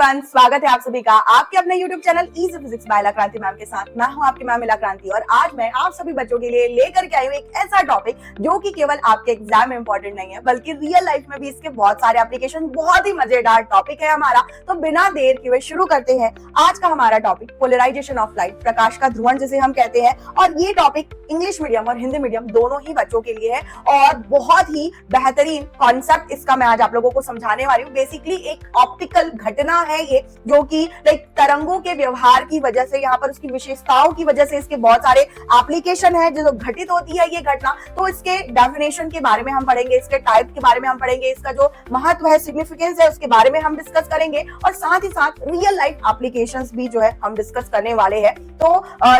Everyone, स्वागत है आप सभी का आपके अपने YouTube channel easy physics bye क्रांति मैम के साथ। मैं हूं आपकी मैम क्रांति और आज मैं आप सभी बच्चों के लिए लेकर के आई हूं एक ऐसा टॉपिक जो कि केवल आपके एग्जाम में इंपॉर्टेंट नहीं है बल्कि रियल लाइफ में भी इसके बहुत सारे एप्लीकेशन। बहुत ही मजेदार टॉपिक है हमारा, तो बिना देर किए शुरू करते हैं आज का हमारा टॉपिक पोलराइजेशन ऑफ लाइट, प्रकाश का ध्रुवण जिसे हम कहते हैं। और ये टॉपिक इंग्लिश मीडियम और हिंदी मीडियम दोनों ही बच्चों के लिए है और बहुत ही बेहतरीन कॉन्सेप्ट इसका मैं आज आप लोगों को समझाने वाली हूँ। बेसिकली एक ऑप्टिकल घटना है ये, जो कि लाइक तरंगों के व्यवहार की वजह से, यहाँ पर उसकी विशेषताओं की वजह से इसके बहुत सारे एप्लीकेशन है जो घटित होती है ये घटना। तो इसके डेफिनेशन के बारे में हम पढ़ेंगे, इसके टाइप के बारे में हम पढ़ेंगे, इसका जो महत्व है, सिग्निफिकेंस है, उसके बारे में हम डिस्कस करेंगे और साथ ही साथ रियल लाइफ एप्लीकेशंस भी जो है हम डिस्कस करने वाले हैं। तो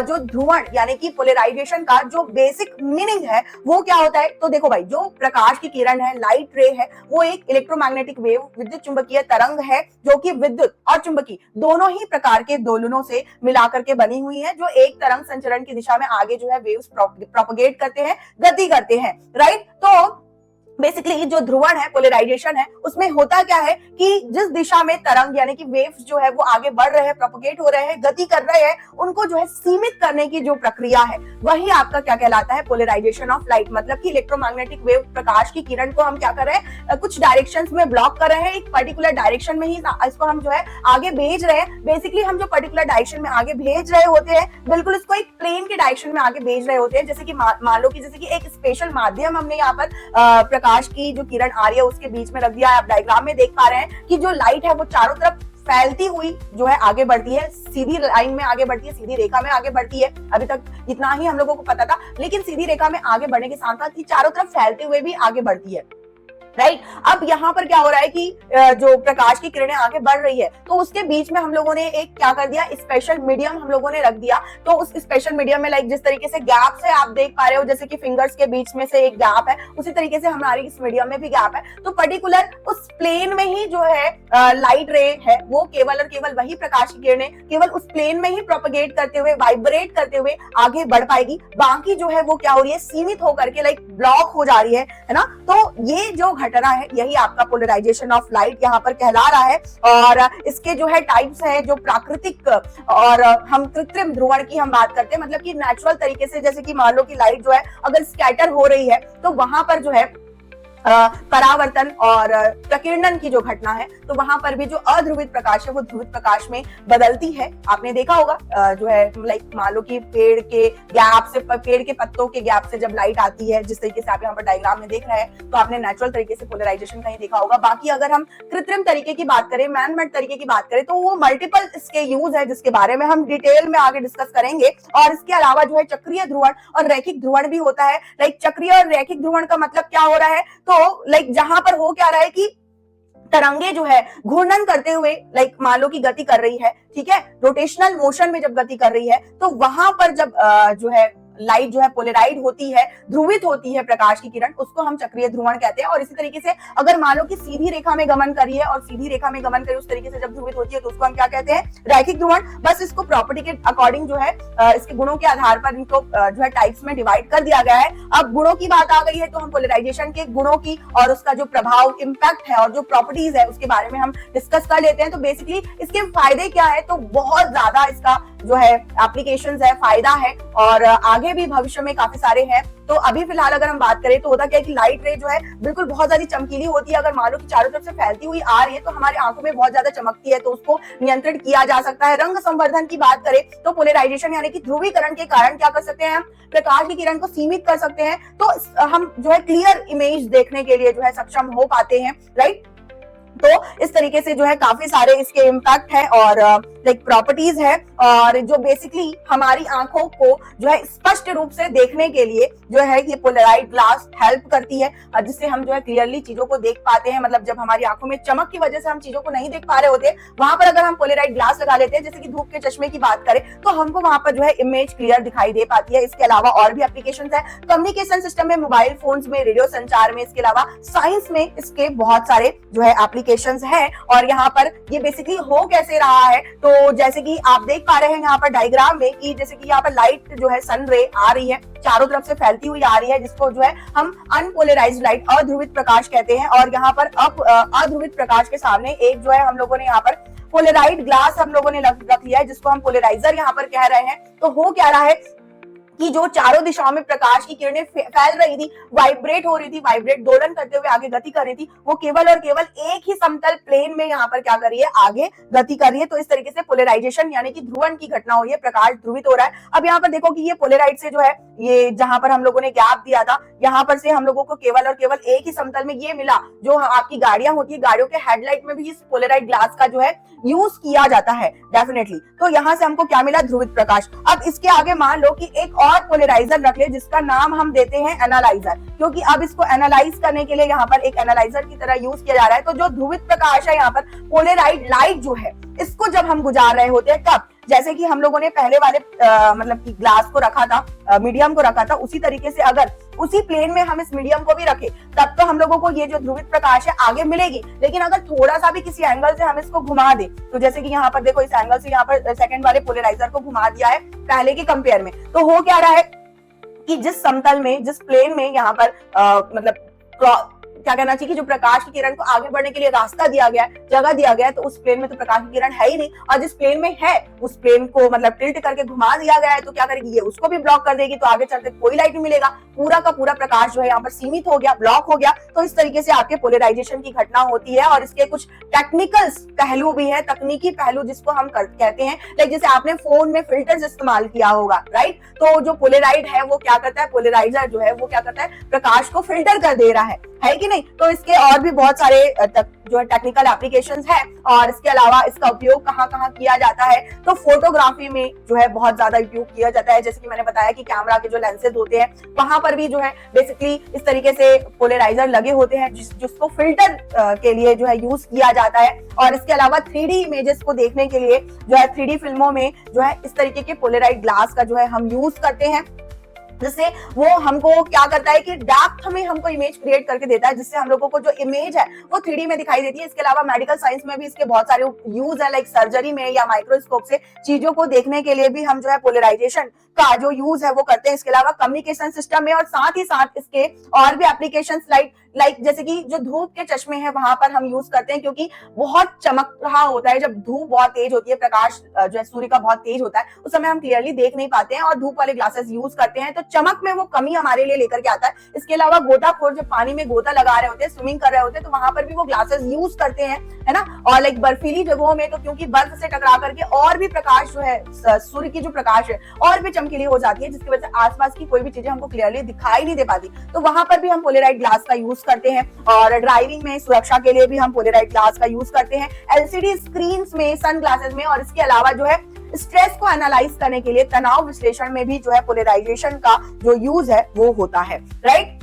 जो ध्रुवण यानी कि पोलराइजेशन का जो बेसिक मीनिंग है वो क्या होता है, तो देखो भाई, जो प्रकाश की किरण है, लाइट रे है, वो एक इलेक्ट्रोमैग्नेटिक वेव, विद्युत चुंबकीय तरंग है जो कि विद्युत और चुंबकीय दोनों ही प्रकार के दोलनों से मिलाकर के बनी हुई है, जो एक तरंग संचरण की दिशा में आगे जो है वेव्स प्रोपगेट करते हैं, गति करते हैं, राइट। तो बेसिकली जो ध्रुवण है, पोलराइजेशन है, उसमें होता क्या है कि जिस दिशा में तरंग यानी कि वेव्स जो है वो आगे बढ़ रहे हैं, प्रोपगेट हो रहे हैं, गति कर रहे हैं, उनको जो है सीमित करने की जो प्रक्रिया है वही आपका क्या कहलाता है, पोलराइजेशन ऑफ लाइट। मतलब कि इलेक्ट्रोमैग्नेटिक वेव, प्रकाश की किरण को हम क्या कर रहे हैं, कुछ डायरेक्शंस में ब्लॉक कर रहे हैं, एक पर्टिकुलर डायरेक्शन में ही इसको हम जो है आगे भेज रहे हैं। बेसिकली हम जो पर्टिकुलर डायरेक्शन में आगे भेज रहे होते हैं, बिल्कुल इसको एक प्लेन के डायरेक्शन में आगे भेज रहे होते हैं। जैसे कि मान लो कि जैसे कि एक स्पेशल माध्यम हमने यहाँ पर प्रकाश की जो किरण आ रही है उसके बीच में रख दिया है। आप डायग्राम में देख पा रहे हैं कि जो लाइट है वो चारों तरफ फैलती हुई जो है आगे बढ़ती है, सीधी लाइन में आगे बढ़ती है, सीधी रेखा में आगे बढ़ती है। अभी तक इतना ही हम लोगों को पता था, लेकिन सीधी रेखा में आगे बढ़ने के साथ साथ चारों तरफ फैलते हुए भी आगे बढ़ती है, राइट। अब यहाँ पर क्या हो रहा है कि जो प्रकाश की किरणें आगे बढ़ रही है, तो उसके बीच में हम लोगों ने एक क्या कर दिया, स्पेशल मीडियम हम लोगों ने रख दिया। तो उस स्पेशल मीडियम में लाइक जिस तरीके से गैप है आप देख पा रहे हो, जैसे कि फिंगर्स के बीच में से एक गैप है, उसी तरीके से हमारे इस मीडियम में भी गैप है। तो पर्टिकुलर उस प्लेन में ही जो है लाइट रे है वो केवल और केवल वही प्रकाश की किरणें केवल उस प्लेन में ही प्रोपगेट करते हुए, वाइब्रेट करते हुए आगे बढ़ पाएगी। बाकी जो है वो क्या हो रही है, सीमित होकर के लाइक ब्लॉक हो जा रही है ना। तो ये जो घटना है यही आपका पोलराइजेशन ऑफ लाइट यहाँ पर कहला रहा है। और इसके जो है टाइप्स हैं, जो प्राकृतिक और हम कृत्रिम ध्रुवण की हम बात करते हैं, मतलब कि नेचुरल तरीके से, जैसे कि मान लो कि लाइट जो है अगर स्कैटर हो रही है तो वहां पर जो है परावर्तन और प्रकीर्णन की जो घटना है, तो वहां पर भी जो अध्रुवित प्रकाश है वो ध्रुवित प्रकाश में बदलती है। आपने देखा होगा जो है लाइक मान लो कि पेड़ के गैप से, पेड़ के पत्तों के गैप से जब लाइट आती है, जिस तरीके से आप यहाँ पर डायग्राम में देख रहे हैं, तो आपने नेचुरल तरीके से पोलराइजेशन कहीं देखा होगा। बाकी अगर हम कृत्रिम तरीके की बात करें, मैन मेड तरीके की बात करें, तो वो मल्टीपल इसके यूज है जिसके बारे में हम डिटेल में आगे डिस्कस करेंगे। और इसके अलावा जो है चक्रीय ध्रुवण और रैखिक ध्रुवण भी होता है। लाइक चक्रीय और रैखिक ध्रुवण का मतलब क्या हो रहा है, तो लाइक जहां पर हो क्या रहा है कि तरंगे जो है घूर्णन करते हुए, लाइक मान लो कि गति कर रही है, ठीक है, रोटेशनल मोशन में जब गति कर रही है, तो वहां पर जब जो है लाइट जो है पोलराइड होती है, ध्रुवित होती है प्रकाश की किरण, उसको हम चक्रीय ध्रुवण कहते हैं। और इसी तरीके से अगर मान लो कि सीधी रेखा में गमन करी है और सीधी रेखा में गमन करी उस तरीके से जब ध्रुवित होती है, तो उसको हम क्या कहते हैं, रैखिक ध्रुवण। बस इसको प्रॉपर्टी के अकॉर्डिंग जो है इसके गुणों के आधार पर इनको जो है टाइप्स में डिवाइड कर दिया गया है। अब गुणों की बात आ गई है तो हम पोलराइजेशन के गुणों की और उसका जो प्रभाव, इम्पैक्ट है और जो प्रॉपर्टीज है उसके बारे में हम डिस्कस कर लेते हैं। तो बेसिकली इसके फायदे क्या है, तो बहुत ज्यादा इसका जो है एप्लीकेशंस है, फायदा है और आगे भी भविष्य में काफी सारे हैं। तो अभी फिलहाल अगर हम बात करें तो होता क्या है कि लाइट रे जो है बिल्कुल बहुत ज्यादा चमकीली होती है। अगर मान लो कि चारों तरफ से फैलती हुई आ रही है तो हमारी आंखों में बहुत ज्यादा चमकती है, तो उसको नियंत्रित किया जा सकता है। रंग संवर्धन की बात करें तो पोलराइजेशन यानी कि ध्रुवीकरण के कारण क्या कर सकते हैं, हम प्रकाश की किरण को सीमित कर सकते हैं, तो हम जो है क्लियर इमेज देखने के लिए जो है सक्षम हो पाते हैं, राइट। तो इस तरीके से जो है काफी सारे इसके इम्पैक्ट है और लाइक प्रॉपर्टीज है, और जो बेसिकली हमारी आंखों को जो है स्पष्ट रूप से देखने के लिए जो है ये पोलराइड ग्लास हेल्प करती है, जिससे हम जो है क्लियरली चीजों को देख पाते हैं। मतलब जब हमारी आंखों में चमक की वजह से हम चीजों को नहीं देख पा रहे होते, वहां पर अगर हम पोलराइड ग्लास लगा लेते हैं, जैसे कि धूप के चश्मे की बात करें, तो हमको वहां पर जो है इमेज क्लियर दिखाई दे पाती है। इसके अलावा और भी एप्लीकेशन है, कम्युनिकेशन सिस्टम में, मोबाइल फोन्स में, रेडियो संचार में, इसके अलावा साइंस में इसके बहुत सारे जो है एप्लीकेशंस हैं। और यहाँ पर ये बेसिकली हो कैसे रहा है, तो जैसे कि आप देख पा रहे हैं यहाँ पर डायग्राम में कि जैसे कि यहाँ पर लाइट जो है सन रे आ रही है, चारों तरफ से फैलती हुई आ रही है, जिसको जो है हम अनपोलराइज्ड लाइट, अध्रुवित प्रकाश कहते हैं। और यहाँ पर अध्रुवित प्रकाश के सामने एक जो है हम लोगों ने यहाँ पर पोलराइड ग्लास हम लोगों ने रख लिया है, जिसको हम पोलराइजर यहाँ पर कह रहे हैं। तो हो क्या रहा है कि जो चारों दिशाओं में प्रकाश की किरणें फैल रही थी, वाइब्रेट हो रही थी, वाइब्रेट दोलन करते हुए आगे गति कर रही थी, वो केवल और केवल एक ही समतल प्लेन में यहाँ पर क्या कर रही है, आगे गति कर रही है। तो इस तरीके से पोलराइजेशन यानी कि ध्रुवण की घटना हो रही है, प्रकाश ध्रुवित हो रहा है। अब यहाँ पर देखो कि ये पोलराइड से जो है, ये जहां पर हम लोगों ने गैप दिया था, यहाँ पर से हम लोगों को केवल और केवल एक ही समतल में ये मिला। जो आपकी गाड़ियां होती है, गाड़ियों के हेडलाइट में भी इस पोलराइड ग्लास का जो है यूज किया जाता है डेफिनेटली। तो यहाँ से हमको क्या मिला, ध्रुवित प्रकाश। अब इसके आगे मान लो कि एक और पोलराइजर रख ले, जिसका नाम हम देते हैं एनालाइजर, क्योंकि अब इसको एनालाइज करने के लिए यहाँ पर एक एनालाइजर की तरह यूज किया जा रहा है। तो जो ध्रुवित प्रकाश है यहाँ पर, पोलराइड लाइट जो है, इसको जब हम गुजार रहे होते हैं, कब, जैसे कि हम लोगों ने पहले वाले मतलब कि ग्लास को रखा था, मीडियम को रखा था, उसी तरीके से अगर उसी प्लेन में हम इस मीडियम को भी रखें, तब तो हम लोगों को ये जो ध्रुवित प्रकाश है आगे मिलेगी। लेकिन अगर थोड़ा सा भी किसी एंगल से हम इसको घुमा दे, तो जैसे कि यहाँ पर देखो, इस एंगल से यहाँ पर सेकंड वाले पोलराइजर को घुमा दिया है पहले के कंपेयर में, तो हो क्या रहा है कि जिस समतल में, जिस प्लेन में यहाँ पर मतलब क्या कहना चाहिए कि जो प्रकाश की किरण को आगे बढ़ने के लिए रास्ता दिया गया है, जगह दिया गया है, तो उस प्लेन में तो प्रकाश की किरण है ही नहीं। और जिस प्लेन में है, उस प्लेन को मतलब टिल्ट करके घुमा दिया गया है, तो क्या करेगी, ये उसको भी ब्लॉक कर देगी। तो आगे चलते कोई लाइट नहीं मिलेगा, पूरा का पूरा प्रकाश जो है यहाँ पर सीमित हो गया, ब्लॉक हो गया। तो इस तरीके से आपके पोलराइजेशन की घटना होती है। और इसके कुछ टेक्निकल पहलू भी है, तकनीकी पहलू जिसको हम कहते हैं, लाइक जैसे आपने फोन में फिल्टर्स इस्तेमाल किया होगा, राइट। तो जो पोलराइड है वो क्या करता है, पोलराइजर जो है वो क्या करता है, प्रकाश को फिल्टर कर दे रहा है कि नहीं। तो इसके और भी बहुत सारे जो है टेक्निकल एप्लीकेशंस है। और इसके अलावा इसका उपयोग कहाँ कहाँ किया जाता है, तो फोटोग्राफी में जो है बहुत ज्यादा उपयोग किया जाता है। जैसे कि मैंने बताया कि कैमरा के जो लेंसेज होते हैं, वहां पर भी जो है बेसिकली इस तरीके से पोलराइजर लगे होते हैं, जिसको फिल्टर के लिए जो है यूज किया जाता है। और इसके अलावा 3D इमेजेस को देखने के लिए जो है 3D फिल्मों में जो है इस तरीके के पोलराइड ग्लास का जो है हम यूज करते हैं, जिससे वो हमको क्या करता है कि डेप्थ में हमको इमेज क्रिएट करके देता है, जिससे हम लोगों को जो इमेज है वो 3D में दिखाई देती है। इसके अलावा मेडिकल साइंस में भी इसके बहुत सारे यूज है, लाइक सर्जरी में या माइक्रोस्कोप से चीजों को देखने के लिए भी हम जो है पोलराइजेशन का जो यूज है वो करते हैं। इसके अलावा कम्युनिकेशन सिस्टम में, और साथ ही साथ इसके और भी एप्लीकेशन लाइक जैसे कि जो धूप के चश्मे हैं वहां पर हम यूज करते हैं, क्योंकि बहुत चमक रहा होता है, जब धूप बहुत तेज होती है, प्रकाश जो है सूर्य का बहुत तेज होता है, उस समय हम क्लियरली देख नहीं पाते हैं और धूप वाले ग्लासेस यूज करते हैं, तो चमक में वो कमी हमारे लिए लेकर के आता है। इसके अलावा गोताखोर जब पानी में गोता लगा रहे होते हैं, स्विमिंग कर रहे होते हैं, तो वहां पर भी वो ग्लासेस यूज करते हैं, है ना। और लाइक बर्फीली जगहों में तो क्योंकि बर्फ से टकरा करके और भी प्रकाश जो है, सूर्य की जो प्रकाश है और भी चमकीली हो जाती है, जिसकी वजह से आसपास की कोई भी चीजें हमको क्लियरली दिखाई नहीं दे पाती, तो वहां पर भी हम पोलराइड ग्लास का यूज करते हैं। और ड्राइविंग में सुरक्षा के लिए भी हम पोलराइड ग्लास का यूज करते हैं, एलसीडी स्क्रीन्स में, सन ग्लासेस में। और इसके अलावा जो है स्ट्रेस को एनालाइज करने के लिए, तनाव विश्लेषण में भी जो है पोलराइजेशन का जो यूज है वो होता है, राइट।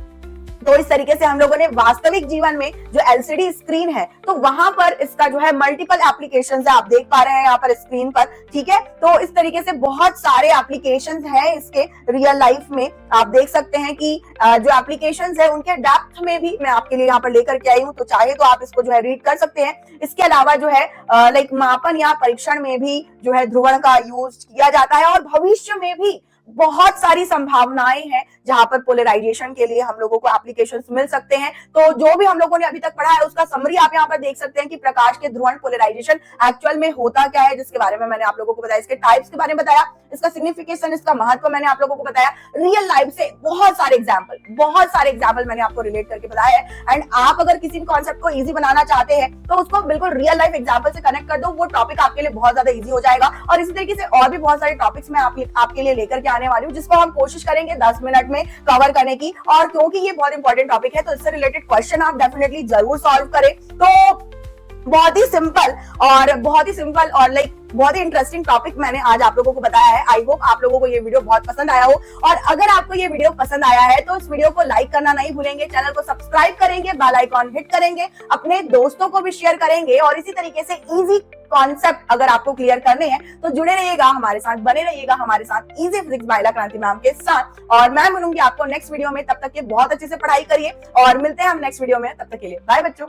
तो इस तरीके से हम लोगों ने वास्तविक जीवन में जो एलसीडी स्क्रीन है, तो वहां पर इसका जो है मल्टीपल एप्लीकेशंस है, आप देख पा रहे हैं यहाँ पर स्क्रीन पर, ठीक है। तो इस तरीके से बहुत सारे एप्लीकेशंस हैं इसके रियल लाइफ में। आप देख सकते हैं कि जो एप्लीकेशंस है उनके डेप्थ में भी मैं आपके लिए यहाँ पर लेकर के आई हूँ, तो चाहे तो आप इसको जो है रीड कर सकते हैं। इसके अलावा जो है लाइक मापन या परीक्षण में भी जो है ध्रुवण का यूज किया जाता है। और भविष्य में भी बहुत सारी संभावनाएं हैं जहां पर पोलराइजेशन के लिए हम लोगों को एप्लीकेशंस मिल सकते हैं। तो जो भी हम लोगों ने अभी तक पढ़ा है उसका समरी आप यहाँ पर देख सकते हैं कि प्रकाश के ध्रुवण पोलराइजेशन एक्चुअल में होता क्या है, जिसके बारे में मैंने आप लोगों को बताया, इसके टाइप्स के बारे में बताया, इसका सिग्निफिकेशन, इसका महत्व मैंने आप लोगों को बताया। रियल लाइफ से बहुत सारे एग्जाम्पल मैंने आपको रिलेट करके बताया है। एंड आप अगर किसी कॉन्सेप्ट को इजी बनाना चाहते हैं तो उसको बिल्कुल रियल लाइफ एग्जाम्पल से कनेक्ट कर दो, वो टॉपिक आपके लिए बहुत ज्यादा इजी हो जाएगा। और इसी तरीके से और भी बहुत सारे टॉपिक्स मैं आपके लिए लेकर के आने वाली हूँ, जिसको हम कोशिश करेंगे 10 मिनट में कवर करने की। और क्योंकि ये बहुत इंपॉर्टेंट टॉपिक है, तो इससे रिलेटेड क्वेश्चन आप डेफिनेटली जरूर सॉल्व करें। तो बहुत ही सिंपल और लाइक बहुत ही इंटरेस्टिंग टॉपिक मैंने आज आप लोगों को बताया है। आई होप आप लोगों को ये वीडियो बहुत पसंद आया हो। और अगर आपको ये वीडियो पसंद आया है तो इस वीडियो को लाइक करना नहीं भूलेंगे, चैनल को सब्सक्राइब करेंगे, बेल आइकॉन हिट करेंगे, अपने दोस्तों को भी शेयर करेंगे। और इसी तरीके से इजी कॉन्सेप्ट अगर आपको क्लियर करने हैं तो जुड़े रहिएगा हमारे साथ, बने रहिएगा हमारे साथ इजी फिजिक्स बाय क्रांति मैम के साथ। और मैं मिलूंगी आपको नेक्स्ट वीडियो में, तब तक के बहुत अच्छे से पढ़ाई करिए और मिलते हैं हम नेक्स्ट वीडियो में। तब तक के लिए बाय बच्चों।